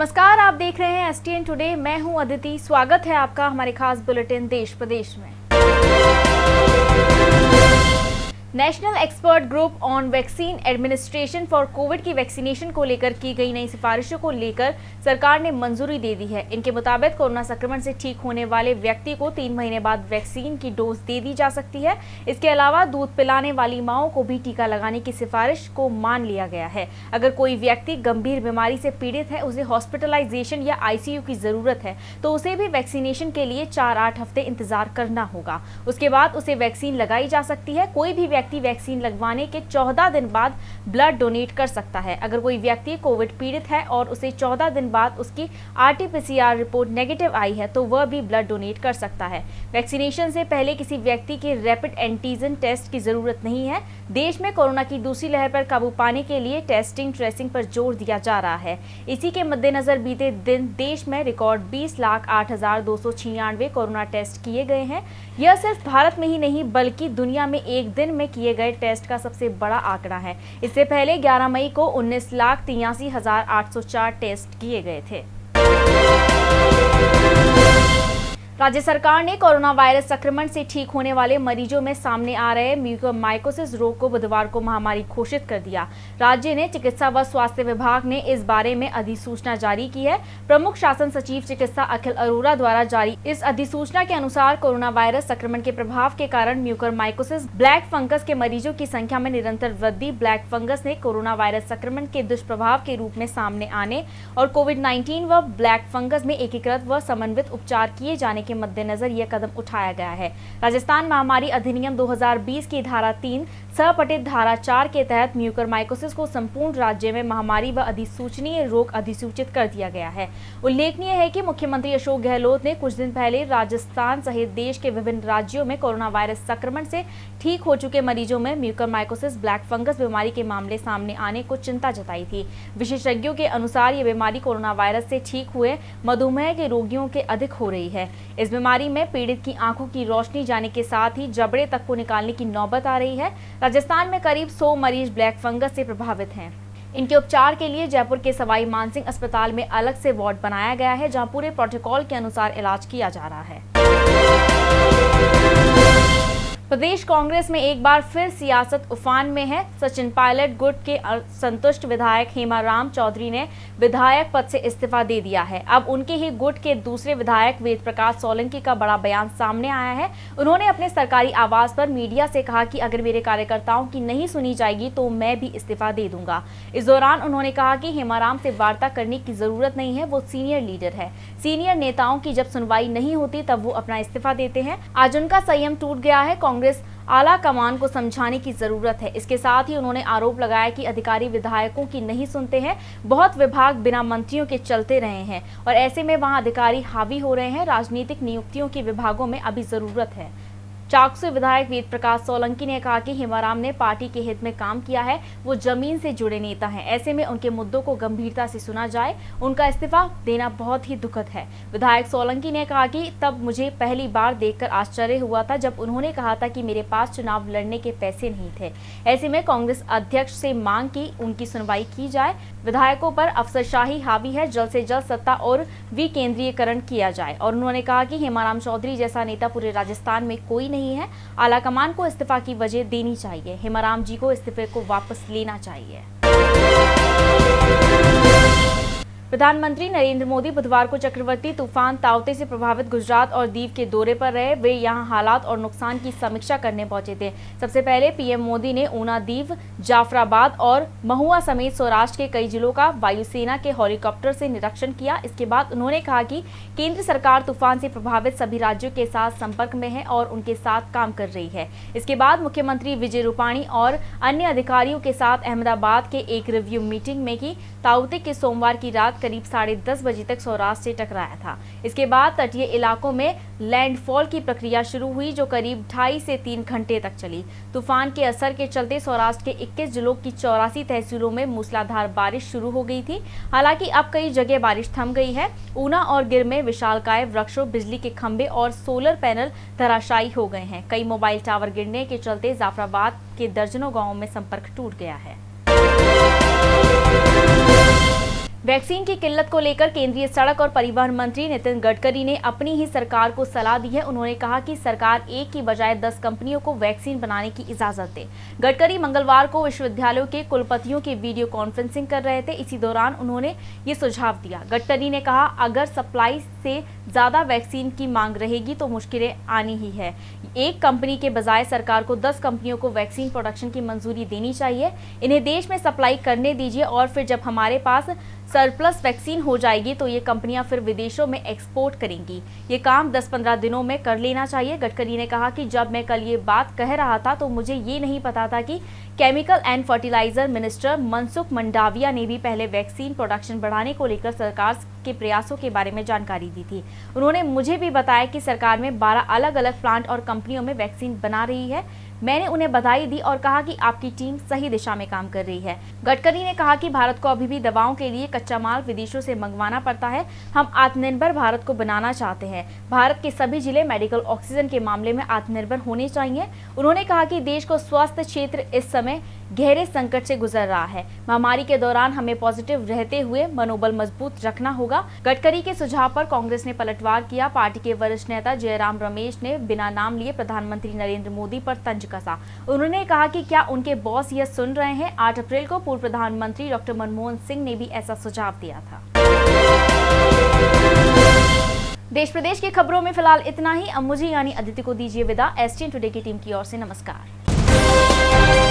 नमस्कार, आप देख रहे हैं STN टुडे। मैं हूं अदिति। स्वागत है आपका हमारे खास बुलेटिन देश प्रदेश में। National expert group on vaccine administration for Covid की वैक्सीनेशन को लेकर की गई नई सिफारिशों को लेकर सरकार ने मंजूरी दे दी है। इनके मुताबिक कोरोना संक्रमण से ठीक होने वाले व्यक्ति को 3 महीने बाद वैक्सीन की डोज दे दी जा सकती है। इसके अलावा दूध पिलाने वाली माओं को भी टीका लगाने की सिफारिश को मान लिया गया है। अगर कोई व्यक्ति गंभीर बीमारी से पीड़ित है, उसे हॉस्पिटलाइजेशन या ICU की जरूरत है, तो उसे भी वैक्सीनेशन के लिए 4-8 हफ्ते इंतजार करना होगा। उसके बाद उसे वैक्सीन लगाई जा सकती है। कोई भी व्यक्ति वैक्सीन लगवाने के 14 दिन बाद ब्लड डोनेट कर सकता है। अगर कोई व्यक्ति कोविड पीड़ित है और उसे 14 दिन बाद उसकी RT-PCR रिपोर्ट नेगेटिव आई है, तो वह भी ब्लड डोनेट कर सकता है। वैक्सीनेशन से पहले किसी व्यक्ति के रैपिड एंटीजन टेस्ट की जरूरत नहीं है। देश में कोरोना की दूसरी लहर पर काबू पाने के लिए टेस्टिंग ट्रेसिंग पर जोर दिया जा रहा है। इसी के मद्देनजर बीते दिन देश में रिकॉर्ड 20,08,296 कोरोना टेस्ट किए गए हैं। यह सिर्फ भारत में ही नहीं बल्कि दुनिया में एक दिन में किए गए टेस्ट का सबसे बड़ा आंकड़ा है। इससे पहले 11 मई को 19,83,804 टेस्ट किए गए थे। राज्य सरकार ने कोरोना वायरस संक्रमण से ठीक होने वाले मरीजों में सामने आ रहे म्यूकोरमाइकोसिस रोग को बुधवार को महामारी घोषित कर दिया। राज्य ने चिकित्सा व स्वास्थ्य विभाग ने इस बारे में अधिसूचना जारी की है। प्रमुख शासन सचिव चिकित्सा अखिल अरोड़ा द्वारा जारी इस अधिसूचना के अनुसार कोरोना वायरस संक्रमण के प्रभाव के कारण म्यूकोरमाइकोसिस ब्लैक फंगस के मरीजों की संख्या में निरंतर वृद्धि, ब्लैक फंगस ने कोरोना वायरस संक्रमण के दुष्प्रभाव के रूप में सामने आने और कोविड-19 व ब्लैक फंगस में एकीकृत व समन्वित उपचार किए जाने के मद्देनजर यह कदम उठाया गया है। राजस्थान महामारी अधिनियम 2020 की धारा 3 सहपठित धारा 4 के तहत म्यूकोरमाइकोसिस को संपूर्ण राज्य में महामारी व अधिसूचनीय रोग अधिसूचित कर दिया गया है। उल्लेखनीय है कि मुख्यमंत्री अशोक गहलोत ने कुछ दिन पहले राजस्थान सहित देश के विभिन्न राज्यों में कोरोना वायरस संक्रमण से ठीक हो चुके मरीजों में म्यूकोरमाइकोसिस ब्लैक फंगस बीमारी के मामले सामने आने को चिंता जताई थी। विशेषज्ञों के अनुसार ये बीमारी कोरोना वायरस से ठीक हुए मधुमेह के रोगियों के अधिक हो रही है। इस बीमारी में पीड़ित की आंखों की रोशनी जाने के साथ ही जबड़े तक को निकालने की नौबत आ रही है। राजस्थान में करीब 100 मरीज ब्लैक फंगस से प्रभावित हैं। इनके उपचार के लिए जयपुर के सवाई मानसिंह अस्पताल में अलग से वार्ड बनाया गया है, जहां पूरे प्रोटोकॉल के अनुसार इलाज किया जा रहा है। प्रदेश कांग्रेस में एक बार फिर सियासत उफान में है। सचिन पायलट गुट के असंतुष्ट विधायक हेमाराम चौधरी ने विधायक पद से इस्तीफा दे दिया है। अब उनके ही गुट के दूसरे विधायक वेद प्रकाश सोलंकी का बड़ा बयान सामने आया है। उन्होंने अपने सरकारी आवास पर मीडिया से कहा कि अगर मेरे कार्यकर्ताओं की नहीं सुनी जाएगी तो मैं भी इस्तीफा दे दूंगा। इस दौरान उन्होंने कहा कि हेमाराम से वार्ता करने की जरूरत नहीं है, वो सीनियर लीडर है। सीनियर नेताओं की जब सुनवाई नहीं होती तब वो अपना इस्तीफा देते हैं। आज उनका संयम टूट गया है। कांग्रेस आला कमान को समझाने की जरूरत है। इसके साथ ही उन्होंने आरोप लगाया कि अधिकारी विधायकों की नहीं सुनते हैं। बहुत विभाग बिना मंत्रियों के चलते रहे हैं और ऐसे में वहां अधिकारी हावी हो रहे हैं। राजनीतिक नियुक्तियों की विभागों में अभी जरूरत है। चाकसू विधायक वेद प्रकाश सोलंकी ने कहा कि हेमाराम ने पार्टी के हित में काम किया है। वो जमीन से जुड़े नेता हैं। ऐसे में उनके मुद्दों को गंभीरता से सुना जाए। उनका इस्तीफा देना बहुत ही दुखद है। विधायक सोलंकी ने कहा कि तब मुझे पहली बार देखकर आश्चर्य हुआ था जब उन्होंने कहा था कि मेरे पास चुनाव लड़ने के पैसे नहीं थे। ऐसे में कांग्रेस अध्यक्ष से मांग की उनकी सुनवाई की जाए। विधायकों पर अफसरशाही हावी है। जल्द से जल्द सत्ता और विकेंद्रीयकरण किया जाए। और उन्होंने कहा कि हेमाराम चौधरी जैसा नेता पूरे राजस्थान में कोई नहीं है। आलाकमान को इस्तीफा की वजह देनी चाहिए। हेमाराम जी को इस्तीफे को वापस लेना चाहिए। प्रधानमंत्री नरेंद्र मोदी बुधवार को चक्रवाती तूफान ताउते से प्रभावित गुजरात और दीव के दौरे पर रहे। वे यहां हालात और नुकसान की समीक्षा करने पहुंचे थे। सबसे पहले पीएम मोदी ने ऊना, दीव, जाफराबाद और महुआ समेत सौराष्ट्र के कई जिलों का वायुसेना के हेलीकॉप्टर से निरीक्षण किया। इसके बाद उन्होंने कहा कि केंद्र सरकार तूफान से प्रभावित सभी राज्यों के साथ संपर्क में है और उनके साथ काम कर रही है। इसके बाद मुख्यमंत्री विजय रूपाणी और अन्य अधिकारियों के साथ अहमदाबाद के एक रिव्यू मीटिंग में की। ताउते के सोमवार की रात करीब 10:30 बजे तक सौराष्ट्र से टकराया था। इसके बाद तटीय इलाकों में लैंडफॉल की प्रक्रिया शुरू हुई जो करीब 2.5 से 3 घंटे तक चली। तूफान के असर के चलते सौराष्ट्र के 21 जिलों की 84 तहसीलों में मूसलाधार बारिश शुरू हो गई थी। हालांकि अब कई जगह बारिश थम गई है। ऊना और गिर में विशालकाय वृक्षों, बिजली के खंभे और सोलर पैनल धराशायी हो गए हैं। कई मोबाइल टावर गिरने के चलते जाफराबाद के दर्जनों गांवों में संपर्क टूट गया है। वैक्सीन की किल्लत को लेकर केंद्रीय सड़क और परिवहन मंत्री नितिन गडकरी ने अपनी ही सरकार को सलाह दी है। उन्होंने कहा कि सरकार एक की बजाय 10 कंपनियों को वैक्सीन बनाने की इजाजत दे। गडकरी मंगलवार को विश्वविद्यालयों के कुलपतियों की वीडियो कॉन्फ्रेंसिंग कर रहे थे। इसी दौरान उन्होंने ये सुझाव दिया। गडकरी ने कहा, अगर सप्लाई से ज्यादा वैक्सीन की मांग रहेगी तो मुश्किलें आनी ही है। एक कंपनी के बजाय सरकार को 10 कंपनियों को वैक्सीन प्रोडक्शन की मंजूरी देनी चाहिए। इन्हें देश में सप्लाई करने दीजिए और फिर जब हमारे पास सरप्लस वैक्सीन हो जाएगी तो ये कंपनियां फिर विदेशों में एक्सपोर्ट करेंगी। ये काम 10-15 दिनों में कर लेना चाहिए। गडकरी ने कहा कि जब मैं कल ये बात कह रहा था तो मुझे ये नहीं पता था कि chemical and fertiliser minister Mansukh Mandaviya ने भी पहले वैक्सीन प्रोडक्शन बढ़ाने को लेकर सरकार के प्रयासों के बारे में जानकारी दी थी। उन्होंने मुझे भी बताया कि सरकार में 12 अलग अलग प्लांट और कंपनियों में वैक्सीन बना रही है। मैंने उन्हें बधाई दी और कहा कि आपकी टीम सही दिशा में काम कर रही है। गडकरी ने कहा कि भारत को अभी भी दवाओं के लिए कच्चा माल विदेशों से मंगवाना पड़ता है। हम आत्मनिर्भर भारत को बनाना चाहते हैं। भारत के सभी जिले मेडिकल ऑक्सीजन के मामले में आत्मनिर्भर होने चाहिए। उन्होंने कहा कि देश को स्वास्थ्य क्षेत्र इस समय गहरे संकट से गुजर रहा है। महामारी के दौरान हमें पॉजिटिव रहते हुए मनोबल मजबूत रखना होगा। गडकरी के सुझाव पर कांग्रेस ने पलटवार किया। पार्टी के वरिष्ठ नेता जयराम रमेश ने बिना नाम लिए प्रधानमंत्री नरेंद्र मोदी पर तंज कसा। उन्होंने कहा कि क्या उनके बॉस यह सुन रहे हैं। 8 अप्रैल को पूर्व प्रधानमंत्री डॉक्टर मनमोहन सिंह ने भी ऐसा सुझाव दिया था। देश प्रदेश की खबरों में फिलहाल इतना ही। अब मुझे यानी अदिति को दीजिए विदा। STN टुडे की टीम की ओर से नमस्कार।